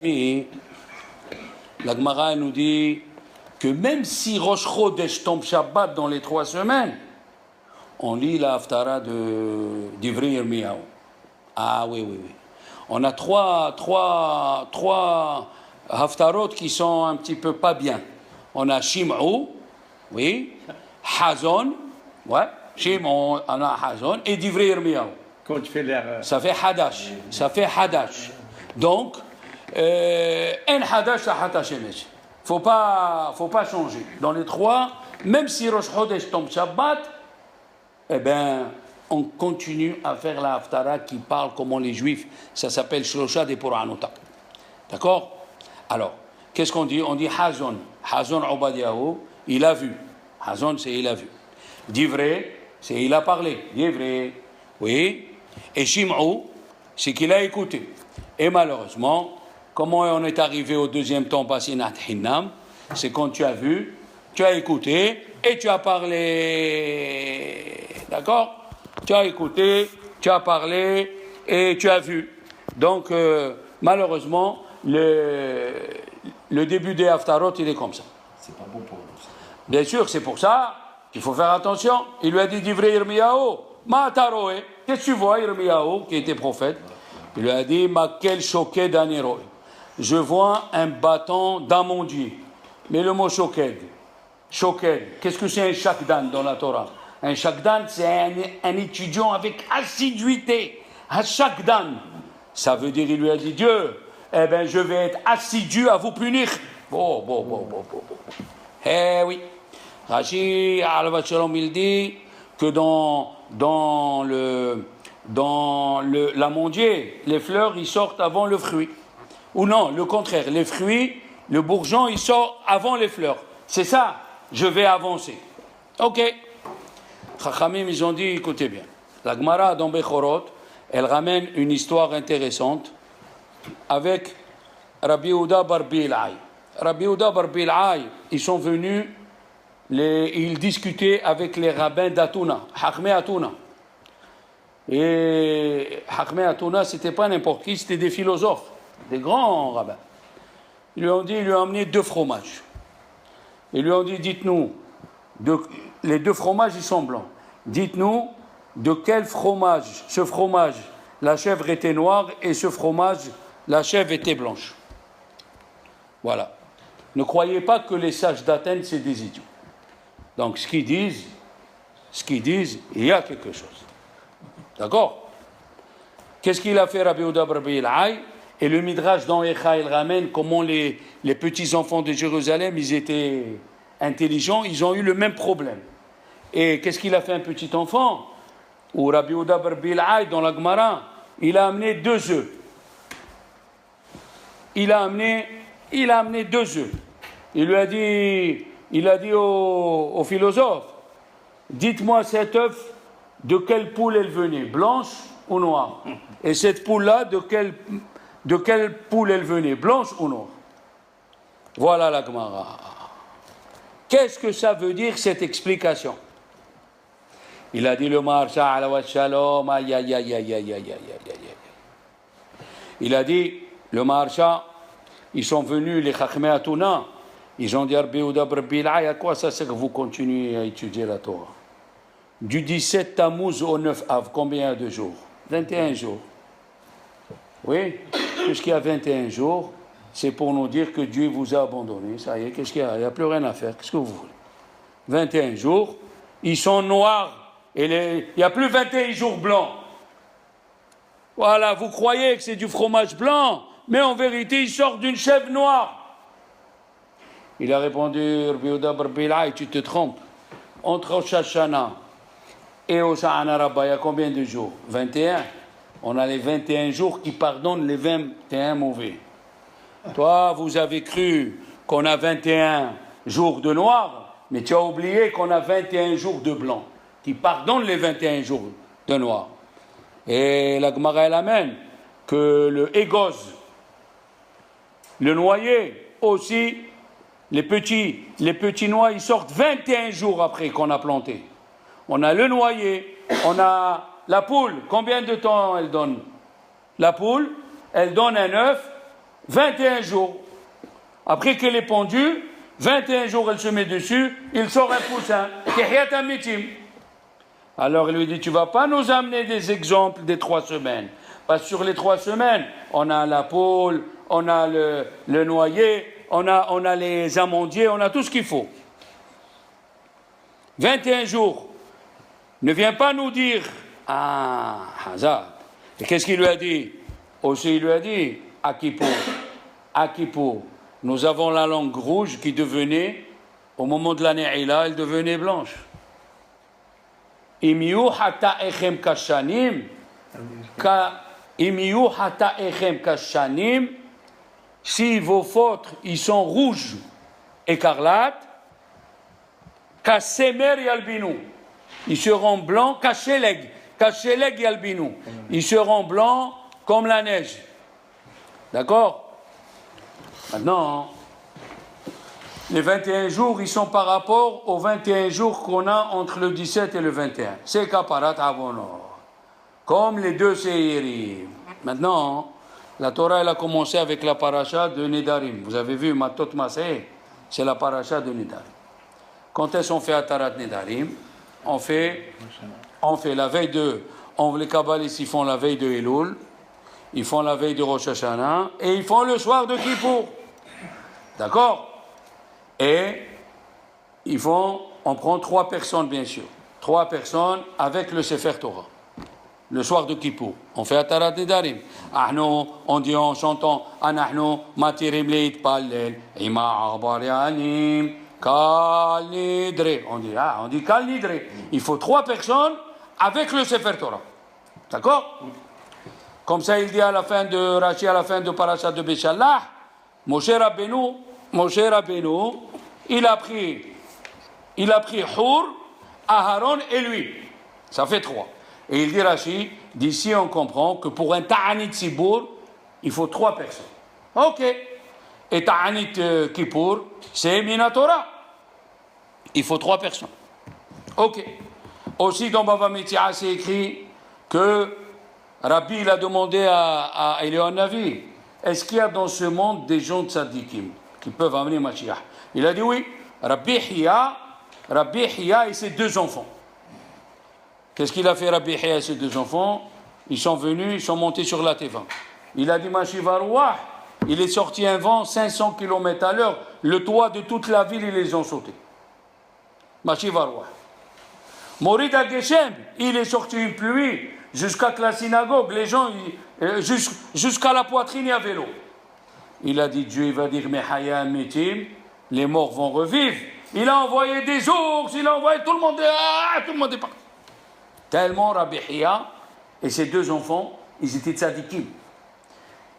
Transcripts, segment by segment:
Et la Gemara nous dit que même si Rosh Chodesh tombe Shabbat dans les 3 semaines, on lit la Haftara d'Ivri Yirmiyahu. Ah oui. On a trois Haftarot qui sont un petit peu pas bien. On a Shim'u, oui, Hazon, ouais, Shim'u, on a Hazon, et d'Ivri Yirmiyahu. Quand tu fais l'air... Ça fait Hadash. Donc, En Hadash à Hatashemesh. Faut pas changer. Dans les 3, même si Rosh Chodesh tombe Shabbat, eh bien, on continue à faire la Haftara qui parle comment les Juifs, ça s'appelle Shlosha de Puranota. D'accord? Alors, qu'est-ce qu'on dit? On dit Hazon. Hazon Obadiahu, il a vu. Hazon, c'est il a vu. Divré, c'est il a parlé. Divré, oui. Et Shim'u, c'est qu'il a écouté. Et malheureusement, comment on est arrivé au deuxième temps passé Nat Hinnam? C'est quand tu as vu, tu as écouté et tu as parlé. D'accord? Tu as écouté, tu as parlé et tu as vu. Donc, malheureusement, le début des Haftarot, il est comme ça. C'est pas bon pour nous. Bien sûr, c'est pour ça qu'il faut faire attention. Il lui a dit d'Ivri Yirmiyahu, Ma taroé. Qu'est-ce que tu vois, Yirmiyahu, qui était prophète? Il lui a dit, Ma quel choquet d'anéroi. Je vois un bâton d'amandier. Mais le mot choked, qu'est-ce que c'est un shakdan dans la Torah? Un shakdan, c'est un étudiant avec assiduité. Un shakdan, ça veut dire, il lui a dit, Dieu, eh bien, je vais être assidu à vous punir. Bon. Eh oui. Rashi al Shalom, il dit que dans l'amandier, les fleurs, ils sortent avant le fruit. Ou non, le contraire, les fruits, le bourgeon, il sort avant les fleurs. C'est ça, je vais avancer. Ok. Chachamim, ils ont dit, écoutez bien, la Gemara dans Bechorot, elle ramène une histoire intéressante avec Rabbi Yehuda bar Bil'ai. Rabbi Yehuda bar Bil'ai, ils sont venus, ils discutaient avec les rabbins d'Atouna, Hakmei Atouna. Et Hakmei Atouna, c'était pas n'importe qui, c'était des philosophes, des grands rabbins. Ils lui ont amené 2 fromages. Ils lui ont dit, dites-nous, les 2 fromages, ils sont blancs. Dites-nous, de quel fromage, ce fromage, la chèvre était noire et ce fromage, la chèvre était blanche. Voilà. Ne croyez pas que les sages d'Athènes, c'est des idiots. Donc, ce qu'ils disent, il y a quelque chose. D'accord? Qu'est-ce qu'il a fait Rabbi Yehuda bar Bil'ai? Et le Midrash dans Echa, il ramène comment les petits-enfants de Jérusalem, ils étaient intelligents, ils ont eu le même problème. Et qu'est-ce qu'il a fait un petit enfant? Ou Rabbi Yehuda bar Bil'ai, dans la Gemara, il a amené 2 œufs. Il a amené 2 œufs. Il a dit au philosophe, dites-moi cet œuf, de quelle poule elle venait, blanche ou noire? Et cette poule-là, de quelle poule elle venait, blanche ou noire? Voilà la Gemara. Qu'est-ce que ça veut dire cette explication? Il a dit le Maharsha ala Shalom, aïe. Il a dit, le Maharsha, ils sont venus, les Chachmei Atouna, ils ont dit Rabbi Yehuda bar Bil'ai, à quoi ça sert que vous continuez à étudier la Torah? Du 17 Tammuz au 9 Av, combien de jours? 21 jours. Oui, puisqu'il y a 21 jours, c'est pour nous dire que Dieu vous a abandonné. Ça y est, qu'est-ce qu'il y a? Il n'y a plus rien à faire. Qu'est-ce que vous voulez? 21 jours, ils sont noirs. Et il n'y a plus 21 jours blancs. Voilà, vous croyez que c'est du fromage blanc, mais en vérité, il sort d'une chèvre noire. Il a répondu, Rabbi Yehuda bar Bil'ai, tu te trompes. Entre Rosh Hashanah et Hoshana Rabbah, il y a combien de jours? 21. On a les 21 jours qui pardonnent les 21 mauvais. Toi, vous avez cru qu'on a 21 jours de noir, mais tu as oublié qu'on a 21 jours de blanc, qui pardonnent les 21 jours de noir. Et la Gemara, elle amène que le égoz, le noyer aussi, les petits noix, ils sortent 21 jours après qu'on a planté. On a le noyer, on a la poule. Combien de temps elle donne? La poule, elle donne un œuf 21 jours. Après qu'elle est pendue, 21 jours, elle se met dessus, il sort un poussin. Alors il lui dit, tu ne vas pas nous amener des exemples des 3 semaines. Parce que sur les 3 semaines, on a la poule, on a le noyer, on a les amandiers, on a tout ce qu'il faut. 21 jours. Ne viens pas nous dire, ah, Hazard. Et qu'est-ce qu'il lui a dit? Aussi, il lui a dit, à Kippour, nous avons la langue rouge qui devenait, au moment de la Ne'ila, elle devenait blanche. Imiyu hata echem kashanim, imiyu hata echem kashanim, si vos feutres, ils sont rouges, écarlates, kasemer yalbinu, ils seront blancs, kasheleg yalbinu, ils seront blancs comme la neige. D'accord? Maintenant, les 21 jours, ils sont par rapport aux 21 jours qu'on a entre le 17 et le 21. C'est Kaparat Avonor. Comme les 2 Seirim. Maintenant, la Torah, elle a commencé avec la paracha de Nedarim. Vous avez vu, Matot Maseh, c'est la paracha de Nedarim. Quand est-ce qu'on fait Atarat Nedarim? On fait la veille de... les Kabbalistes, ils font la veille de Elul, ils font la veille de Rosh Hashanah, et ils font le soir de Kippour. D'accord? Et on prend 3 personnes, bien sûr. 3 personnes avec le Sefer Torah. Le soir de Kippour. On fait Atarat Nedarim. On dit en chantant, Anahnu matirim leit pallel, ima arbar yanim, kal nidre. On dit kal nidre. Il faut 3 personnes avec le Sefer Torah. D'accord? Comme ça, il dit à la fin de Rashi, à la fin de Parashat de Béchallah, Moshe Rabbeinu, il a pris Hur, Aharon et lui. Ça fait 3. Et il dit Rashi, d'ici on comprend que pour un Ta'anit Sibour, il faut 3 personnes. Ok. Et Ta'anit Kippour, c'est Minatora. Il faut 3 personnes. Ok. Aussi dans Bava Metzia, c'est écrit que Rabbi il a demandé à Eliyahu Navi, est-ce qu'il y a dans ce monde des gens de tzadikim qui peuvent amener Mashiach? Il a dit oui. Rabbi Hiya et ses 2 enfants. Qu'est-ce qu'il a fait Rabbi Hiya et ses 2 enfants? Ils sont venus, ils sont montés sur la Teva. Il a dit Mashivarouah, il est sorti un vent 500 km à l'heure, le toit de toute la ville, ils les ont sautés. Mashivarouah. Morid Geshem, il est sorti une pluie jusqu'à la synagogue, les gens, jusqu'à la poitrine, il y avait l'eau. Il a dit, Dieu, il va dire, Mehaya Mitim, les morts vont revivre. Il a envoyé des ours, il a envoyé tout le monde est parti. Tellement Rabbi Hiya et ses 2 enfants, ils étaient tzadikim.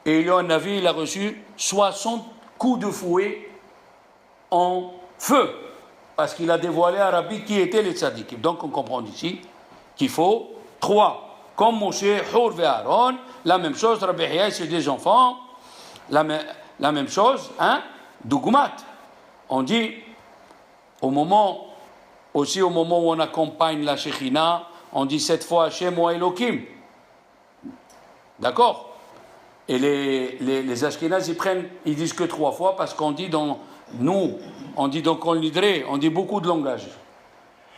Et Eliyahu Navi, il a reçu 60 coups de fouet en feu, parce qu'il a dévoilé à Rabbi qui étaient les tzadikim. Donc on comprend ici qu'il faut 3. Comme Moshe, Hur et Aaron, la même chose, Rabbi Hiya et ses 2 enfants, la même chose, Dougmat. On dit, au moment où on accompagne la Shekhinah, on dit 7 fois Hashem ou Elohim. D'accord? Et les Ashkénazes, ils disent que 3 fois parce qu'on dit on dit dans Kol Nidre, on dit beaucoup de langages.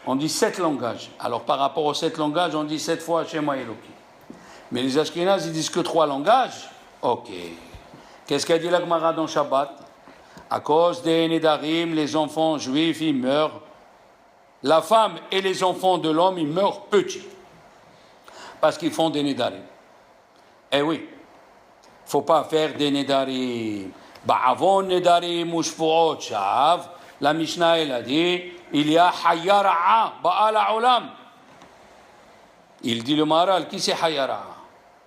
On dit 7 langages. Alors par rapport aux 7 langages, on dit 7 fois Hashem ou Elohim. Mais les Ashkénazes, ils disent que 3 langages. Ok. Qu'est-ce qu'a dit la Gemara dans Shabbat? À cause des Nedarim, les enfants juifs, ils meurent. La femme et les enfants de l'homme, ils meurent petits. Parce qu'ils font des Nedarim. Eh oui. Il ne faut pas faire des Nedarim. Ba'avon Nedarim ou Shfu'ot Shav. La Mishnah, elle a dit, il y a Hayara'a, Ba'ala Olam. Il dit le Maharal, qui c'est Hayara'a?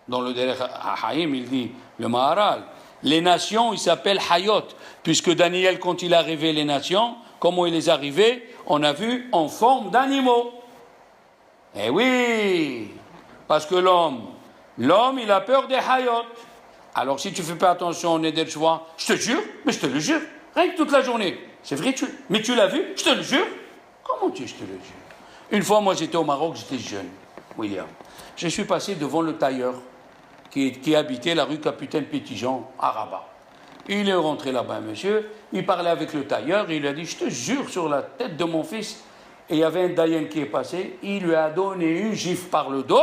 Dans le Derech Haïm, il dit le Maharal. Les nations, ils s'appellent Hayot, puisque Daniel, quand il a rêvé les nations, comment il les a rêvés? On a vu en forme d'animaux. Eh oui, parce que l'homme, il a peur des Hayot. Alors si tu ne fais pas attention au Neder Shua, je te jure, mais je te le jure, rien que toute la journée. C'est vrai, mais tu l'as vu, je te le jure. Comment tu je te le jure? Une fois, moi j'étais au Maroc, j'étais jeune, William. Je suis passé devant le tailleur qui habitait la rue Capitaine Pétijean à Rabat. Il est rentré là-bas, monsieur, il parlait avec le tailleur, il a dit, je te jure sur la tête de mon fils, et il y avait un dayan qui est passé, il lui a donné une gifle par le dos,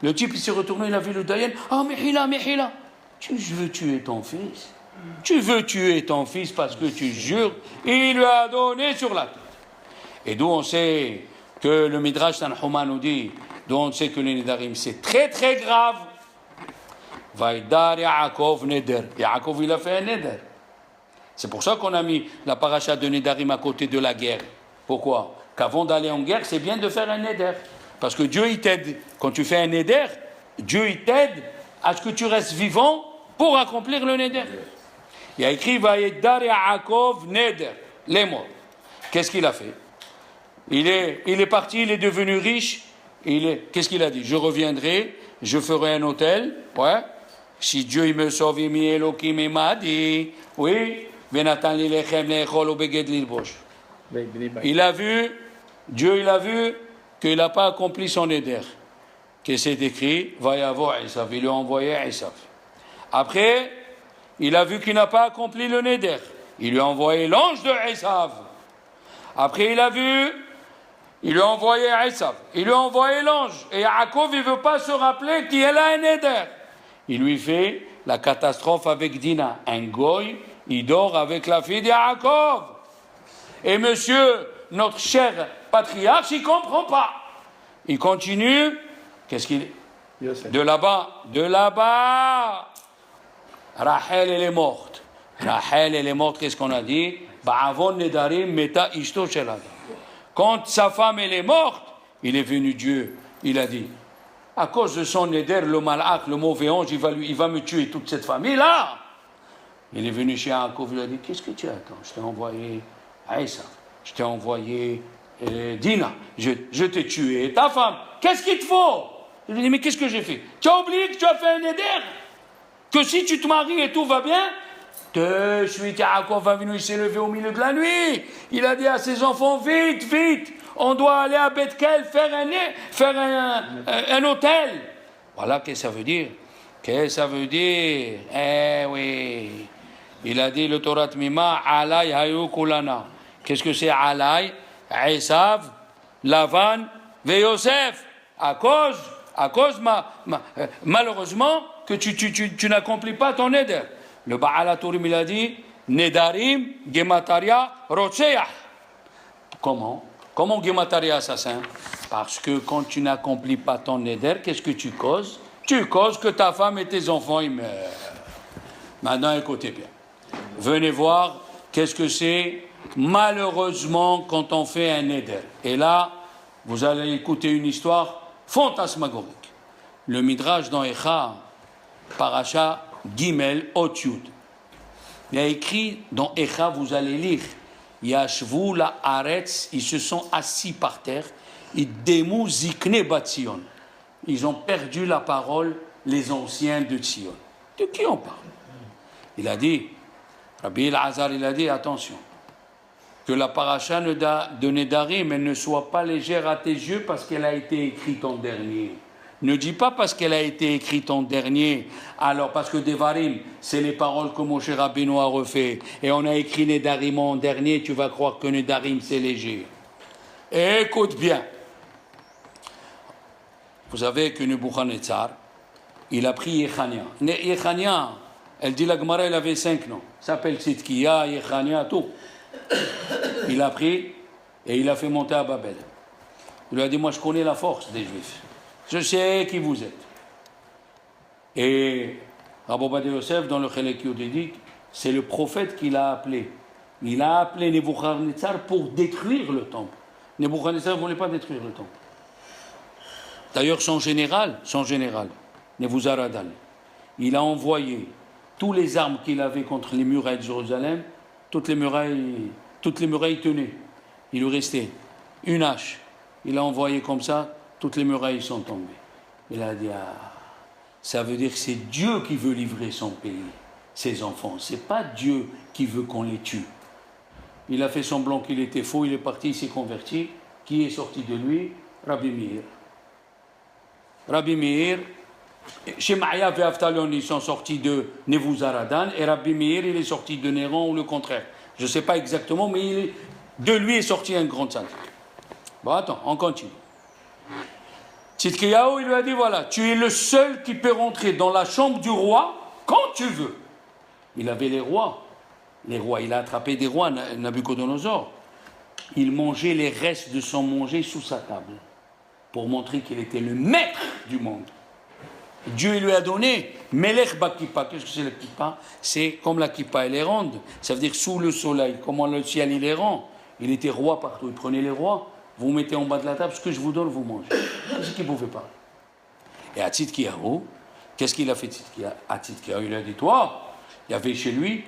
le type il s'est retourné, il a vu le dayan, ah Mihila, tu veux tuer ton fils? Tu veux tuer ton fils parce que tu jures, il lui a donné sur la tête. Et d'où on sait que le Midrash Tanhuma nous dit, d'où on sait que les Nedarim c'est très très grave. Vaïdar Yaakov Neder. Yaakov il a fait un Neder. C'est pour ça qu'on a mis la paracha de Nedarim à côté de la guerre. Pourquoi? Qu'avant d'aller en guerre, c'est bien de faire un Neder. Parce que Dieu il t'aide. Quand tu fais un Neder, Dieu il t'aide à ce que tu restes vivant pour accomplir le Neder. Il y a écrit Vaïdar Yaakov Neder. Les morts. Qu'est-ce qu'il a fait? Il est parti, il est devenu riche. Qu'est-ce qu'il a dit? Je reviendrai, je ferai un hôtel. Ouais. Si Dieu il me sauve, il m'a dit, oui, il a vu, Dieu il a vu qu'il n'a pas accompli son éder. Que c'est écrit, va y avoir Esav, il lui a envoyé Esav. Après, il a vu qu'il n'a pas accompli le néder. Il lui a envoyé l'ange de Esav. Après, il a vu, il lui a envoyé Esav. Il lui a envoyé l'ange. Et Yaakov, il ne veut pas se rappeler qu'il a un néder. Il lui fait la catastrophe avec Dina. Un goy, il dort avec la fille de Yaakov. Et monsieur, notre cher patriarche, il ne comprend pas. Il continue. Qu'est-ce qu'il est? De là-bas. Rachel, elle est morte. Qu'est-ce qu'on a dit? Quand sa femme, elle est morte, il est venu Dieu. Il a dit, à cause de son éder, le malach, le mauvais ange, il va me tuer toute cette famille-là. Il est venu chez Yaakov, il a dit, qu'est-ce que tu attends? Je t'ai envoyé Aïssa, je t'ai envoyé Dina, je t'ai tué ta femme. Qu'est-ce qu'il te faut? Il lui dit, mais qu'est-ce que j'ai fait? Tu as oublié que tu as fait un éder? Que si tu te maries et tout va bien, de suite, Yaakov va venir, il s'est levé au milieu de la nuit. Il a dit à ses enfants, vite, on doit aller à Bethkel faire un hôtel. Voilà ce que ça veut dire. Eh oui. Il a dit le Torah Mima, Alay Hayu Kulana. Qu'est-ce que c'est Alay? Esav, Lavan, ve Yosef. À cause malheureusement, que tu n'accomplis pas ton éder. Le Baal HaTurim, il a dit, Nedarim, Gemataria, Rotseach. Comment Gemataria assassin? Parce que quand tu n'accomplis pas ton néder, qu'est-ce que tu causes? Tu causes que ta femme et tes enfants ils meurent. Maintenant, écoutez bien. Venez voir qu'est-ce que c'est malheureusement quand on fait un néder. Et là, vous allez écouter une histoire fantasmagorique. Le Midrash dans Echa, Paracha Gimel Otyud. Il y a écrit dans Echa, vous allez lire, Yashvu la Aretz, ils se sont assis par terre, Iddemu Zikne Batzion. Ils ont perdu la parole, les anciens de Tzion. De qui on parle? Il a dit, Rabbi El-Hazar, il a dit, attention, que la paracha de Nedarim, elle ne soit pas légère à tes yeux parce qu'elle a été écrite en dernier. Ne dis pas parce qu'elle a été écrite en dernier, alors parce que Devarim, c'est les paroles que Moshe Rabbeinu a refait, et on a écrit Nedarim en dernier, tu vas croire que Nedarim c'est léger. Et écoute bien, vous savez que Nebuchadnezzar, il a pris Yechania. Yechania, elle dit la Gemara, il avait 5 noms, il s'appelle Tzidkiya, Yechania, tout. Il a pris et il a fait monter à Babel. Il lui a dit, moi je connais la force des Juifs. Je sais qui vous êtes. Et Rabbi Ovadia Yosef, dans le Chelek Yudédik, c'est le prophète qui l'a appelé. Il a appelé Nebuchadnezzar pour détruire le temple. Nebuchadnezzar ne voulait pas détruire le temple. D'ailleurs, son général, Nebuzaradan, il a envoyé tous les armes qu'il avait contre les murailles de Jérusalem, toutes les murailles tenaient. Il lui restait une hache. Il a envoyé comme ça, toutes les murailles sont tombées. Il a dit, ça veut dire que c'est Dieu qui veut livrer son pays, ses enfants. C'est pas Dieu qui veut qu'on les tue. Il a fait semblant qu'il était faux, il est parti, il s'est converti. Qui est sorti de lui? Rabbi Meir. Rabbi Meir, Shemaya et Avtalon, ils sont sortis de Nebuzaradan, et Rabbi Meir, il est sorti de Néron, ou le contraire. Je ne sais pas exactement, mais de lui est sorti un grand tzaddik. Bon, attends, on continue. Tzidkiyahu, il lui a dit, voilà, tu es le seul qui peut rentrer dans la chambre du roi quand tu veux. Il avait les rois, il a attrapé des rois, Nabucodonosor. Il mangeait les restes de son manger sous sa table, pour montrer qu'il était le maître du monde. Dieu lui a donné Melech Bakipa. Qu'est-ce que c'est la kippa? C'est comme la kippa, elle est ronde. Ça veut dire sous le soleil. Comment le ciel il est rond. Il était roi partout. Il prenait les rois. Vous mettez en bas de la table, ce que je vous donne, vous mangez. C'est ce qu'il ne pouvait pas. Et à Tzidkiyahu, qu'est-ce qu'il a fait à Tzidkiyahu? Il a dit, toi, il y avait chez lui,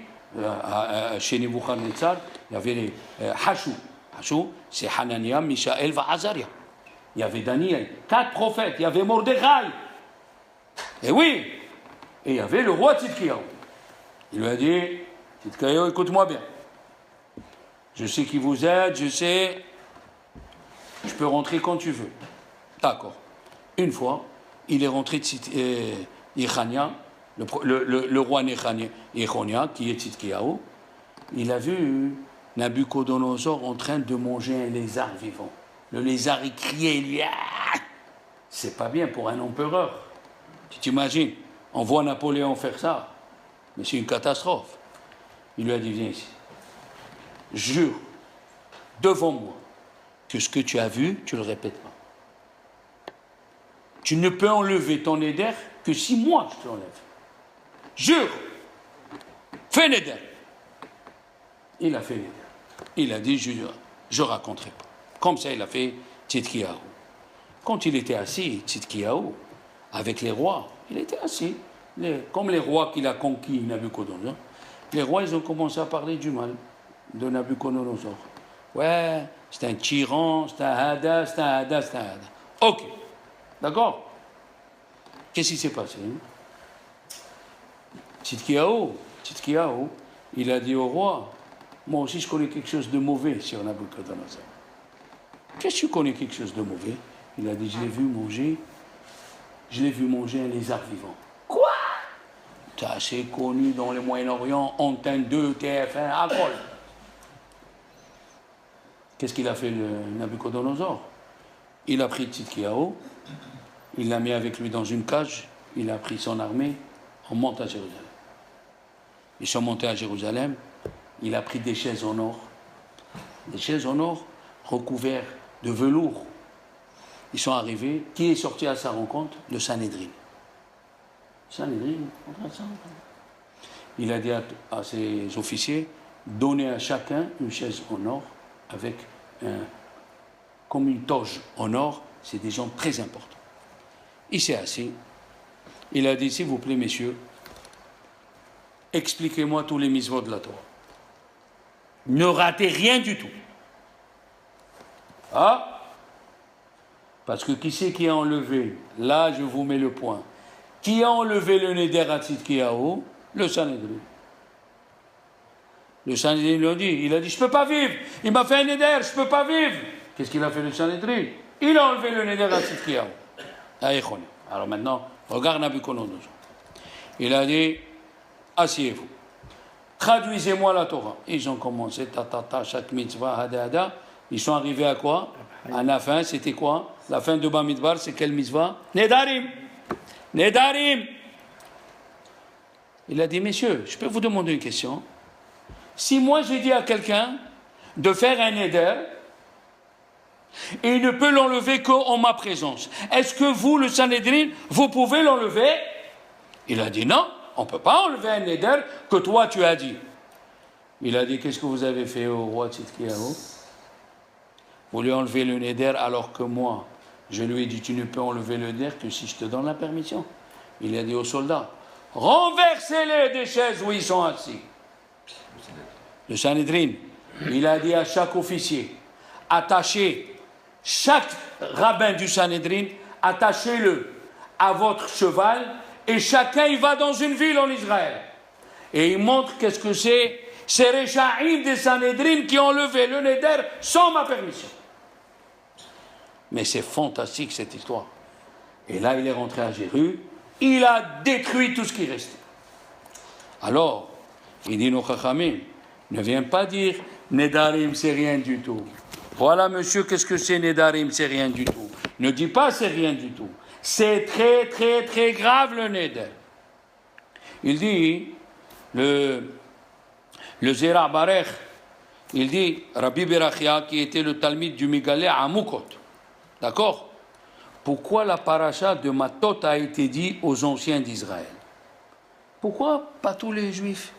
chez Nebuchadnezzar, il y avait les Hashou. Hashou, c'est Hanania, Mishaël, et Azaria. Il y avait Daniel, 4 prophètes. Il y avait Mordechai. Et oui, et il y avait le roi Tzidkiyahu. Il lui a dit, Tzidkiyahu, écoute-moi bien. Je sais qui vous êtes, je sais, je peux rentrer quand tu veux. D'accord. Une fois, il est rentré Yechania, le roi Yechania, qui est Tzidkiyahu, il a vu Nabucodonosor en train de manger un lézard vivant. Le lézard, il criait, il lui a... C'est pas bien pour un empereur. Tu t'imagines, on voit Napoléon faire ça, mais c'est une catastrophe. Il lui a dit, viens ici. Jure, devant moi, que ce que tu as vu, tu ne le répètes pas. Tu ne peux enlever ton éder que si moi je te l'enlève. Jure, fais l'éder. Il a fait l'éder. Il a dit, je raconterai pas. Comme ça, il a fait Tzidkiyahu. Quand il était assis, Tzidkiyahu, avec les rois, il était assis. Comme les rois qu'il a conquis, Nabucodonosor, les rois, ils ont commencé à parler du mal de Nabucodonosor. Ouais, c'est un tyran, c'est un hada, c'est un hada, c'est un hada. Ok, d'accord. Qu'est-ce qui s'est passé? Tzidkiyahu, il a dit au roi, moi aussi je connais quelque chose de mauvais sur Nabucodonosor. Qu'est-ce que tu connais quelque chose de mauvais? Il a dit, je l'ai vu manger un lézard vivant. Quoi? C'est assez connu dans le Moyen-Orient, Antenne 2, TF1, à Gaulle. Qu'est-ce qu'il a fait le Nabucodonosor? Il a pris Tzidkiyahu, il l'a mis avec lui dans une cage, il a pris son armée, on monte à Jérusalem. Ils sont montés à Jérusalem, il a pris des chaises en or recouvertes de velours. Ils sont arrivés. Qui est sorti à sa rencontre? Le Sanhédrin. Il a dit à ses officiers, donnez à chacun une chaise en or avec comme une toge en or. C'est des gens très importants. Il s'est assis. Il a dit, s'il vous plaît, messieurs, expliquez-moi tous les mitzvot de la Torah. Ne ratez rien du tout. Ah? Parce que qui c'est qui a enlevé? Là, je vous mets le point. Qui a enlevé le Neder à Tzidkiyahu? Le Sanhédrin. Le Sanhédrin lui a dit, il a dit, je ne peux pas vivre. Il m'a fait un Neder, je ne peux pas vivre. Qu'est-ce qu'il a fait le Sanhédrin? Il a enlevé le Neder à Tzidkiyahu. Alors maintenant, regarde Nabucodonosor. Il a dit, asseyez-vous. Traduisez-moi la Torah. Ils ont commencé, chaque mitzvah, hada. Ils sont arrivés à quoi? À la fin, c'était quoi? La fin de Bamidbar, c'est quelle mitzvah? Nedarim. Il a dit, messieurs, je peux vous demander une question? Si moi j'ai dit à quelqu'un de faire un neder, et il ne peut l'enlever qu'en ma présence, est-ce que vous, le Sanhédrin, vous pouvez l'enlever? Il a dit, non, on ne peut pas enlever un neder que toi tu as dit. Il a dit, qu'est-ce que vous avez fait au roi Tzidkiyahu? Vous lui enlevez le neder alors que moi, je lui ai dit, tu ne peux enlever le neder que si je te donne la permission. Il a dit aux soldats, renversez-les des chaises où ils sont assis. Le Sanhédrin, il a dit à chaque officier, attachez chaque rabbin du Sanhédrin, attachez-le à votre cheval et chacun il va dans une ville en Israël. Et il montre qu'est-ce que c'est ces Réchaïm des Sanhédrin qui ont enlevé le neder sans ma permission. Mais c'est fantastique cette histoire. Et là, il est rentré à Jérusalem il a détruit tout ce qui restait. Alors, il dit nos chachamim, ne viens pas dire Nedarim, c'est rien du tout. Voilà, monsieur, qu'est-ce que c'est Nedarim, c'est rien du tout. Ne dis pas c'est rien du tout. C'est très, très, très grave le Neder. Il dit, le Zera Barech, il dit, Rabbi Berachia, qui était le Talmid du Migalé à Mukot. D'accord? Pourquoi la paracha de Matot a été dit aux anciens d'Israël? Pourquoi pas tous les Juifs?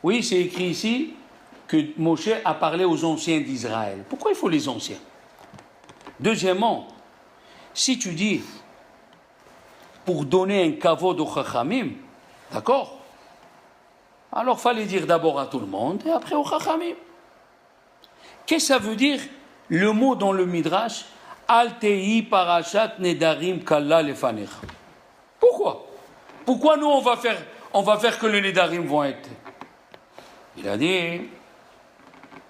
Oui, c'est écrit ici que Moshe a parlé aux anciens d'Israël. Pourquoi il faut les anciens? Deuxièmement, si tu dis pour donner un kavod au Chachamim, d'accord? Alors fallait dire d'abord à tout le monde et après au Chachamim. Qu'est-ce que ça veut dire le mot dans le Midrash? Al-Tehi parashat nedarim kalla lefanecha. Pourquoi? Pourquoi nous on va faire que les nedarim vont être? Il a dit.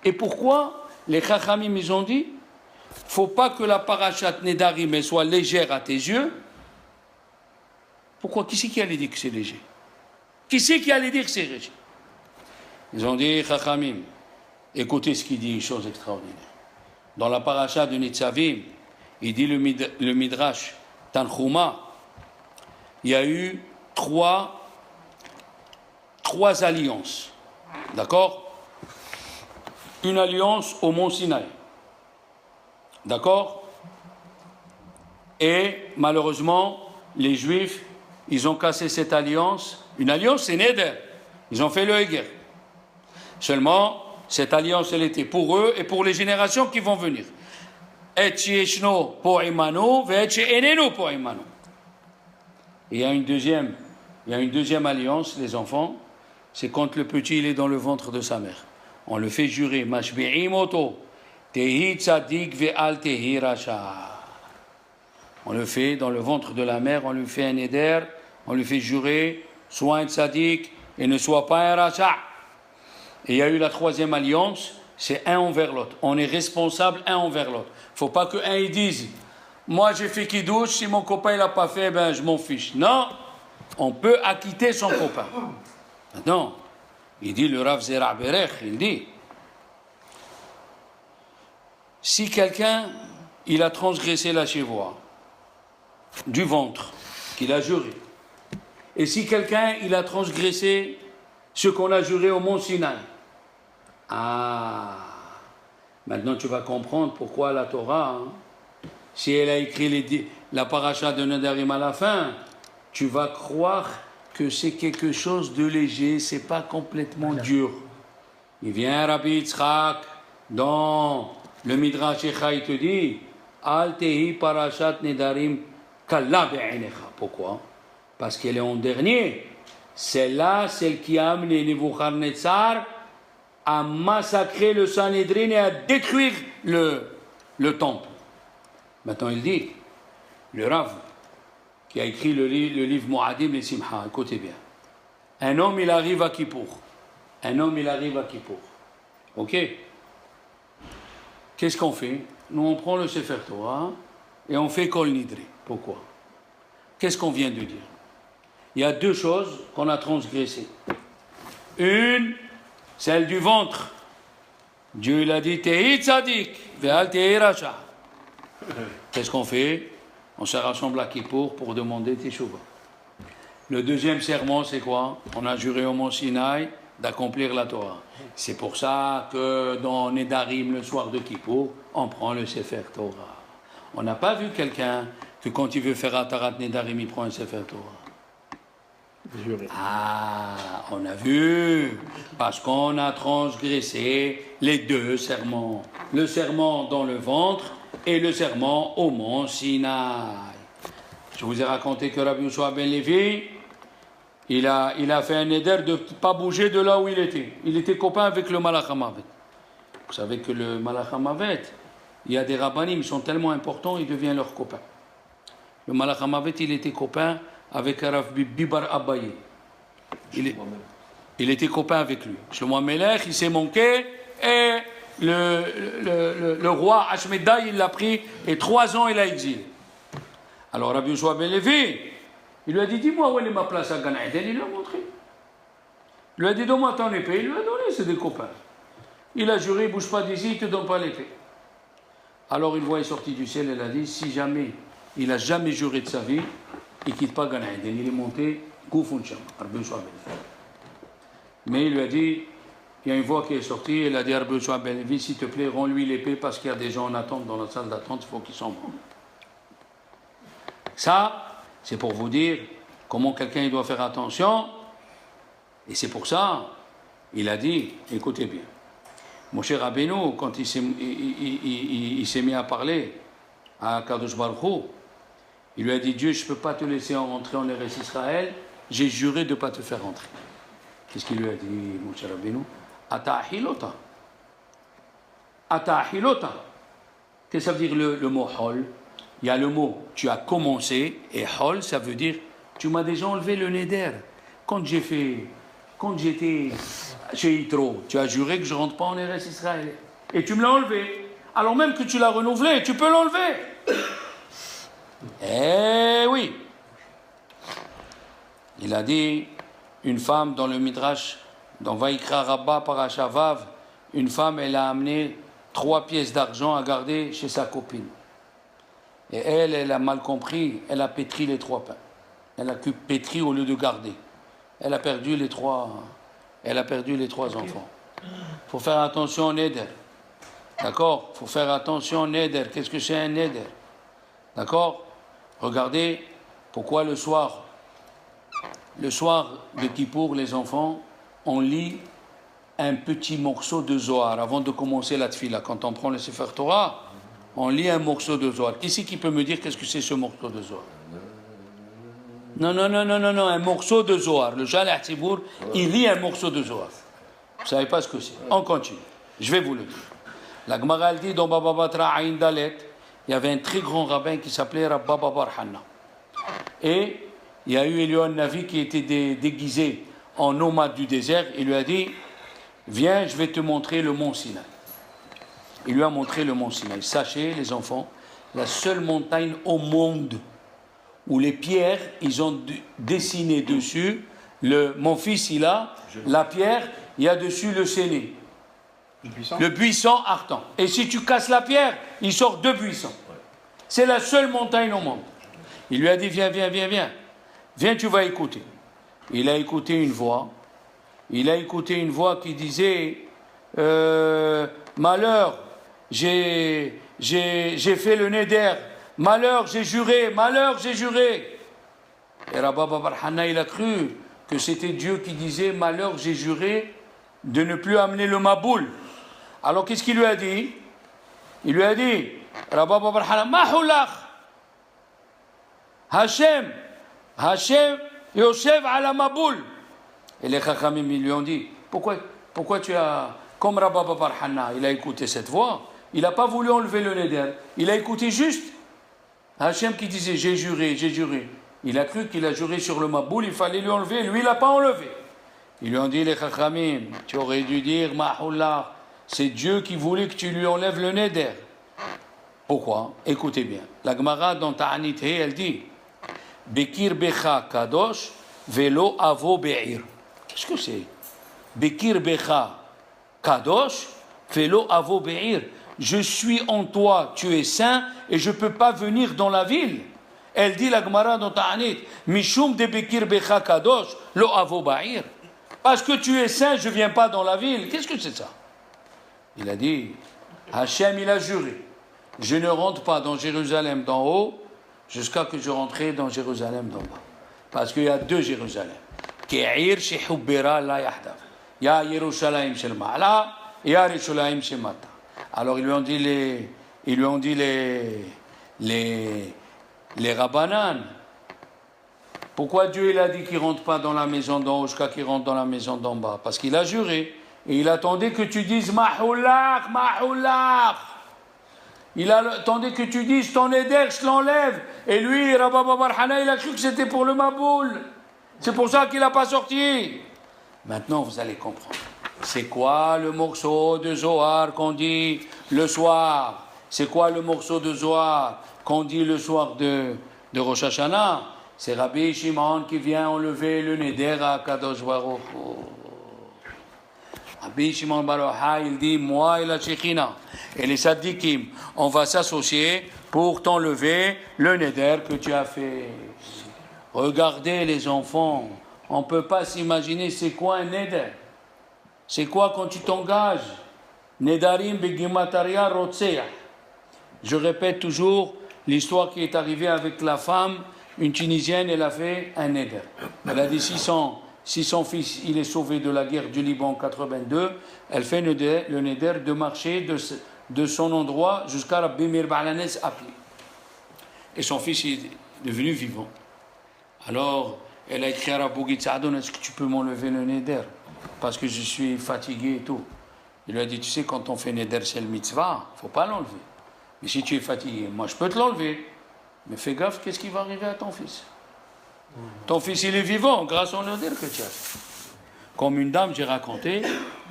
Et pourquoi les chachamim ils ont dit faut pas que la parashat nedarim soit légère à tes yeux? Pourquoi? Qui c'est qui allait dire que c'est léger? Qui c'est qui allait dire que c'est léger? Ils ont dit chachamim. Écoutez ce qu'il dit, une chose extraordinaire. Dans la paracha de Nitzavim, il dit le Midrash Tanchuma, il y a eu trois alliances. D'accord? Une alliance au mont Sinaï. D'accord? Et malheureusement, les Juifs, ils ont cassé cette alliance. Une alliance, c'est Neder. Ils ont fait le Heger. Seulement, cette alliance, elle était pour eux et pour les générations qui vont venir. Et yeshno po imanu, ve et enenu po imanu. Il y a une deuxième alliance, les enfants, c'est quand le petit il est dans le ventre de sa mère. On le fait jurer, mashbi'im oto, tehi tzadik ve al tehi rasha. On le fait dans le ventre de la mère, on lui fait un éder, on lui fait jurer, sois un tzadik et ne sois pas un rasha. Et il y a eu la troisième alliance, c'est un envers l'autre. On est responsable un envers l'autre. Il ne faut pas qu'un il dise, moi j'ai fait kidouche, si mon copain ne l'a pas fait, ben je m'en fiche. Non, on peut acquitter son copain. Maintenant, il dit le Rav Zera Berech, il dit, si quelqu'un, il a transgressé la chevoie du ventre, qu'il a juré, et si quelqu'un, il a transgressé ce qu'on a juré au mont Sinaï, maintenant tu vas comprendre pourquoi la Torah, si elle a écrit la paracha de Nedarim à la fin, tu vas croire que c'est quelque chose de léger, c'est pas complètement dur. Il vient Rabbi Yitzchak dans le Midrash Echa, il te dit Al tehi parashat Nedarim kalla be'enecha. Pourquoi? Parce qu'elle est en dernier. Celle-là, celle qui a amené Nebuchadnezzar à massacrer le Sanhédrin et à détruire le temple. Maintenant, il dit, le Rav, qui a écrit le livre Moadim et Simcha, écoutez bien. Un homme, il arrive à Kippour. Ok? Qu'est-ce qu'on fait? Nous, on prend le Sefer Torah et on fait Kol Nidri. Pourquoi? Qu'est-ce qu'on vient de dire? Il y a deux choses qu'on a transgressées. Une, celle du ventre. Dieu il a dit Tehi tzadik, ve'al tehi rasha. Qu'est-ce qu'on fait? On se rassemble à Kippour pour demander Teshuvah. Le deuxième serment, c'est quoi? On a juré au mont Sinaï d'accomplir la Torah. C'est pour ça que dans Nedarim, le soir de Kippour, on prend le Sefer Torah. On n'a pas vu quelqu'un que quand il veut faire Atarat Nedarim, il prend un Sefer Torah. On a vu, parce qu'on a transgressé les deux serments. Le serment dans le ventre et le serment au mont Sinaï. Je vous ai raconté que Rabbi Yoshua ben Levi, il a fait un éder de ne pas bouger de là où il était. Il était copain avec le Malach HaMavet. Vous savez que le Malach HaMavet, il y a des rabbanim, ils sont tellement importants, il devient leur copain. Le Malach HaMavet, il était copain avec Rav Bibar Abaye. Il était copain avec lui. Shlomo Melech, il s'est manqué et le roi Ashmedai, il l'a pris et 3 ans il a exilé. Alors Rabbi Yoshua ben Levi, Il lui a dit, dis-moi où est ma place à Gan Eden. Il lui a montré. Il lui a dit, donne-moi ton épée. Il lui a donné, c'est des copains. Il a juré, bouge pas d'ici, il ne te donne pas l'épée. Alors une voix est sortie du ciel, elle a dit, si jamais, il n'a jamais juré de sa vie, il ne quitte pas Gan Eden. Il est monté, Koufouncham, Arbe Souab. Mais il lui a dit, il y a une voix qui est sortie, elle a dit, Arbe Souab, s'il te plaît, rends-lui l'épée parce qu'il y a des gens en attente dans la salle d'attente, il faut qu'ils s'en vont. Ça, c'est pour vous dire comment quelqu'un doit faire attention. Et c'est pour ça, il a dit, écoutez bien, mon cher Rabbeinu, quand il s'est mis à parler à Kadosh Baruch Hu, il lui a dit, Dieu, je ne peux pas te laisser rentrer en Eretz Israël, j'ai juré de ne pas te faire rentrer. Qu'est-ce qu'il lui a dit, mon cher Rabbeinu? Ata ahilota. Ata ahilota. Qu'est-ce que ça veut dire le mot hol? Il y a le mot, tu as commencé, et hol, ça veut dire, tu m'as déjà enlevé le neder. Quand j'étais chez Yitro, tu as juré que je ne rentre pas en Eretz Israël. Et tu me l'as enlevé. Alors même que tu l'as renouvelé, tu peux l'enlever. Eh oui. Il a dit, une femme dans le Midrash, dans Vaikra Rabba Parashavav, une femme, elle a amené 3 pièces d'argent à garder chez sa copine. Et elle a mal compris, elle a pétri les 3 pains. Elle a pétri au lieu de garder. Elle a perdu les 3 enfants. Il faut faire attention au neder. D'accord? Il faut faire attention au neder. Qu'est-ce que c'est un neder? D'accord? Regardez pourquoi le soir de Kippour, les enfants, on lit un petit morceau de Zohar avant de commencer la tfila. Quand on prend le Sefer Torah, on lit un morceau de Zohar. Qui c'est qui peut me dire qu'est-ce que c'est ce morceau de Zohar? Non, un morceau de Zohar. Le Jaleh Tzibour, il lit un morceau de Zohar. Vous ne savez pas ce que c'est. On continue. Je vais vous le dire. La Gemara dit dans Baba Batra Aïn Dalet, il y avait un très grand rabbin qui s'appelait Rabba Babar Hanna. Et il y a eu Elion Navi qui était déguisé en nomade du désert. Il lui a dit, viens, je vais te montrer le mont Sinaï. Il lui a montré le mont Sinaï. Sachez, les enfants, la seule montagne au monde où les pierres, ils ont dessiné dessus, mon fils, il a la pierre, il y a dessus le séné. Le buisson ardent. Et si tu casses la pierre, il sort 2 buissons. C'est la seule montagne au monde. Il lui a dit, viens. Viens, tu vas écouter. Il a écouté une voix. Il a écouté une voix qui disait, malheur, j'ai fait le neder. Malheur, j'ai juré. Et Rabba Babar Hanna, il a cru que c'était Dieu qui disait, malheur, j'ai juré de ne plus amener le maboul. Alors qu'est-ce qu'il lui a dit? Il lui a dit, Rabba Babar Hanna, Mahoulach, Hachem, Yoshev ala maboul. Et les Chachamim, ils lui ont dit, pourquoi tu as, comme Rabba Babar Hanna, il a écouté cette voix, il n'a pas voulu enlever le neder, il a écouté juste Hachem qui disait, j'ai juré. Il a cru qu'il a juré sur le maboul, il fallait lui enlever, lui il n'a pas enlevé. Ils lui ont dit, les Chachamim, tu aurais dû dire, Mahoullah, c'est Dieu qui voulait que tu lui enlèves le neder. Pourquoi? Écoutez bien. La Gemara dans Ta'anit He, elle dit, Bekir Becha Kadosh, Velo Avo Be'ir. Qu'est-ce que c'est? Bekir Becha Kadosh, Velo Avo Be'ir. Je suis en toi, tu es saint, et je ne peux pas venir dans la ville. Elle dit la Gemara dans Ta'anit, Mishum de Bekir Becha Kadosh, Lo Avo Be'ir. Parce que tu es saint, je ne viens pas dans la ville. Qu'est-ce que c'est ça? Il a dit, Hachem, il a juré, je ne rentre pas dans Jérusalem d'en haut jusqu'à que je rentre dans Jérusalem d'en bas. Parce qu'il y a 2 Jérusalem. Ke'ir shehubbera la yahdav. Il y a Yerushalayim shel Ma'ala, il y a Yerushalayim shel Mata. Alors ils lui ont dit les Rabbanan, pourquoi Dieu il a dit qu'il ne rentre pas dans la maison d'en haut jusqu'à qu'il rentre dans la maison d'en bas? Parce qu'il a juré. Et il attendait que tu dises Mahoulach. Il attendait que tu dises ton éder, je l'enlève. Et lui, Rabba Babar Hanna, il a cru que c'était pour le maboul. C'est pour ça qu'il n'a pas sorti. Maintenant, vous allez comprendre. C'est quoi le morceau de Zohar qu'on dit le soir? C'est quoi le morceau de Zohar qu'on dit le soir de Rosh Hashanah? C'est Rabbi Shimon qui vient enlever le neder à Kadosh Baruch Hu. Rabbi Shimon Bar Yochai, il dit, moi et la Shekhina et les Saddikim, on va s'associer pour t'enlever le neder que tu as fait. Regardez les enfants, on ne peut pas s'imaginer c'est quoi un neder. C'est quoi quand tu t'engages? Nedarim begimataria rotseah. Je répète toujours l'histoire qui est arrivée avec la femme, une Tunisienne, elle a fait un neder. Elle a dit si son fils il est sauvé de la guerre du Liban en 82, elle fait le neder de marcher de son endroit jusqu'à Rabbi Meir Ba'alanes à pied. Et son fils est devenu vivant. Alors, elle a écrit à Rabbi Gitzadon, est-ce que tu peux m'enlever le neder? Parce que je suis fatigué et tout. Il lui a dit, tu sais, quand on fait neder, c'est le mitzvah, il ne faut pas l'enlever. Mais si tu es fatigué, moi je peux te l'enlever. Mais fais gaffe, qu'est-ce qui va arriver à ton fils? Ton fils, il est vivant grâce au neder que tu as fait. Comme une dame, j'ai raconté,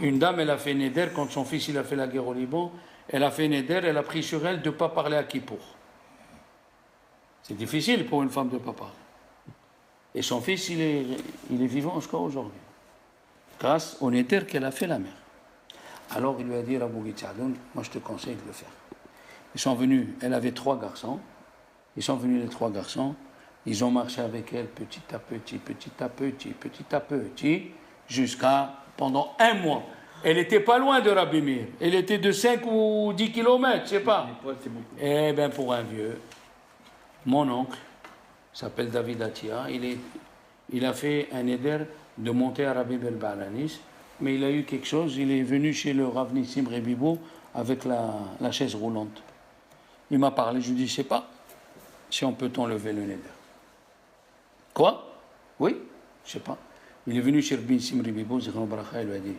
une dame, elle a fait neder quand son fils, il a fait la guerre au Liban. Elle a fait neder, elle a pris sur elle de ne pas parler à Kippour. C'est difficile pour une femme de ne pas parler. Et son fils, il est vivant jusqu'à aujourd'hui. Grâce au neder qu'elle a fait la mère. Alors il lui a dit, Rabbi Gitzadon, moi je te conseille de le faire. Ils sont venus, elle avait 3 garçons. Ils sont venus les 3 garçons. Ils ont marché avec elle petit à petit, petit à petit, petit à petit, jusqu'à pendant 1 mois. Elle n'était pas loin de Rabbi Meir. Elle était de 5 ou 10 kilomètres, je ne sais pas. Eh bien, pour un vieux, mon oncle, s'appelle David Atia, il a fait un éder de monter à Rabbi Meir Ba'alanis, mais il a eu quelque chose, il est venu chez le Rav Nissim Rebibo avec la chaise roulante. Il m'a parlé, je lui ai dit, je ne sais pas si on peut t'enlever le neder. Quoi? Oui? Je ne sais pas. Il est venu chez Rabbi Nissim Rebibo, Zichron Bracha, il lui a dit,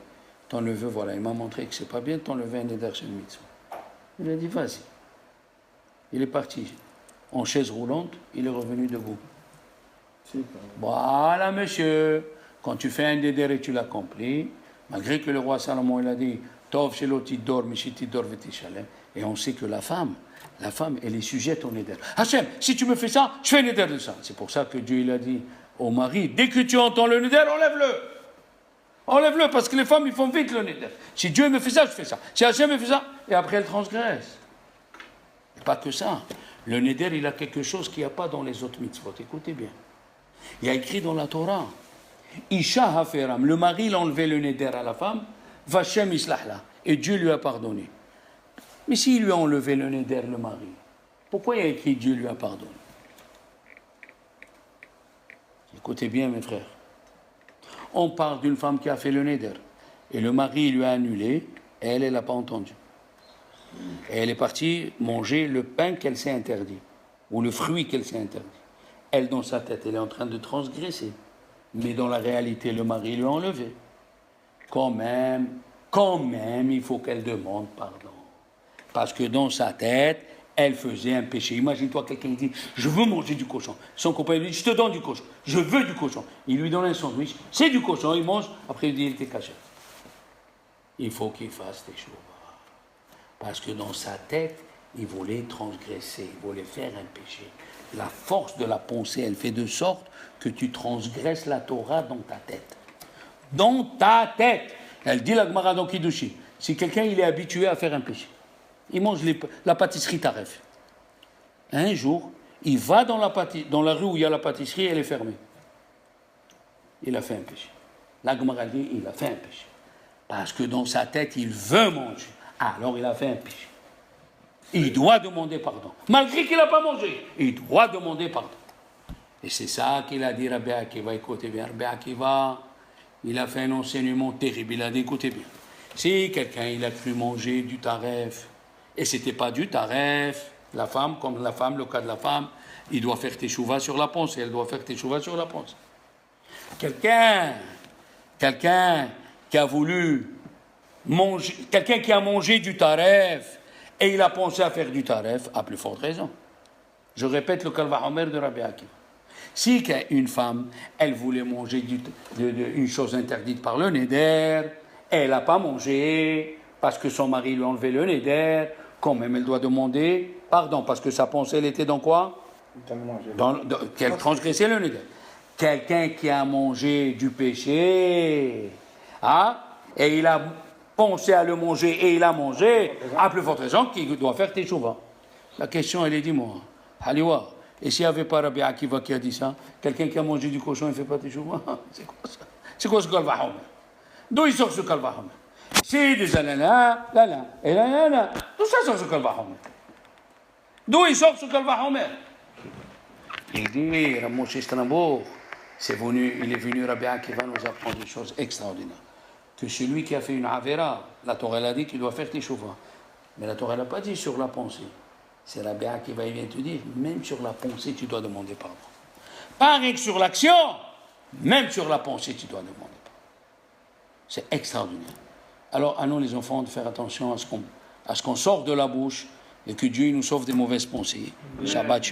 ton neveu, voilà, il m'a montré que c'est pas bien de t'enlever un neder chez le mitzvah. Il a dit, vas-y. Il est parti en chaise roulante, il est revenu debout. Voilà, monsieur, quand tu fais un neder et tu l'accomplis, malgré que le roi Salomon, il a dit, Tov shelo tidor, mishitidor vetishalem, et on sait que la femme, elle est sujette au neder. Hachem, si tu me fais ça, je fais un neder de ça. C'est pour ça que Dieu, il a dit au mari, dès que tu entends le neder, enlève-le. Enlève-le, parce que les femmes, ils font vite le neder. Si Dieu me fait ça, je fais ça. Si Hachem me fait ça, et après elle transgresse. Et pas que ça. Le neder, il a quelque chose qu'il n'y a pas dans les autres mitzvot. Écoutez bien. Il y a écrit dans la Torah, Isha haferam, le mari, il a enlevé le neder à la femme, Vachem islahla, et Dieu lui a pardonné. Mais s'il lui a enlevé le neder, le mari, pourquoi il y a écrit Dieu lui a pardonné? Écoutez bien, mes frères. On parle d'une femme qui a fait le neder, et le mari lui a annulé, et elle n'a pas entendu. Et elle est partie manger le pain qu'elle s'est interdit, ou le fruit qu'elle s'est interdit. Elle, dans sa tête, elle est en train de transgresser. Mais dans la réalité, le mari lui a enlevé. Quand même, il faut qu'elle demande pardon. Parce que dans sa tête, elle faisait un péché. Imagine-toi quelqu'un qui dit, je veux manger du cochon. Son copain lui dit, je te donne du cochon. Je veux du cochon. Il lui donne un sandwich. C'est du cochon, il mange. Après, il dit, il était caché. Il faut qu'il fasse des choses. Parce que dans sa tête, il voulait transgresser, il voulait faire un péché. La force de la pensée, elle fait de sorte que tu transgresses la Torah dans ta tête. Dans ta tête. Elle dit la Gemara dans Kiddushi. Si quelqu'un il est habitué à faire un péché, il mange la pâtisserie Taref. Un jour, il va dans la rue où il y a la pâtisserie, elle est fermée. Il a fait un péché. La Gemara dit, il a fait un péché. Parce que dans sa tête, il veut manger. Alors il a fait un péché. Il doit demander pardon. Malgré qu'il n'a pas mangé, il doit demander pardon. Et c'est ça qu'il a dit Rabbi Akiva. Écoutez bien, Rabbi Akiva, il a fait un enseignement terrible. Il a dit, écoutez bien, si quelqu'un il a cru manger du taref, et ce n'était pas du taref, la femme, comme la femme, le cas de la femme, il doit faire teshuva sur la pensée, elle doit faire teshuva sur la pensée. Quelqu'un qui a voulu manger, quelqu'un qui a mangé du taref, et il a pensé à faire du taref, a plus forte raison. Je répète le Kalva Omer de Rabbi Akiva. Si une femme, elle voulait manger une chose interdite par le neder, elle n'a pas mangé parce que son mari lui a enlevé le neder, quand même elle doit demander pardon, parce que sa pensée, elle était dans quoi? Quel transgressé le neder? Quelqu'un qui a mangé du péché, hein, et il a pensé à le manger et il a mangé, à plus forte raison qu'il doit faire teshuva. La question, elle est, dis-moi, Haliwa, et s'il n'y avait pas Rabbi Akiva qui a dit ça, quelqu'un qui a mangé du cochon, il ne fait pas teshuva? C'est quoi ça? C'est quoi ce Kalva Homer? D'où il sort ce Kalva Homer? C'est des là, et là, tout ça sort ce Kalva Homer. D'où il sort ce Kalva Homer? Il dit, Ramoshe Strasbourg, il est venu, Rabbi Akiva nous apprendre des choses extraordinaires. Que celui qui a fait une avera, la Torah a dit qu'il doit faire teshuva. Mais la Torah n'a pas dit sur la pensée. C'est Rabbi Akiva qui vient te dire, même sur la pensée, tu dois demander pardon. Pas rien que sur l'action, même sur la pensée, tu dois demander pardon. C'est extraordinaire. Alors, à nous les enfants, de faire attention à ce qu'on sort de la bouche et que Dieu nous sauve des mauvaises pensées. Shabbat.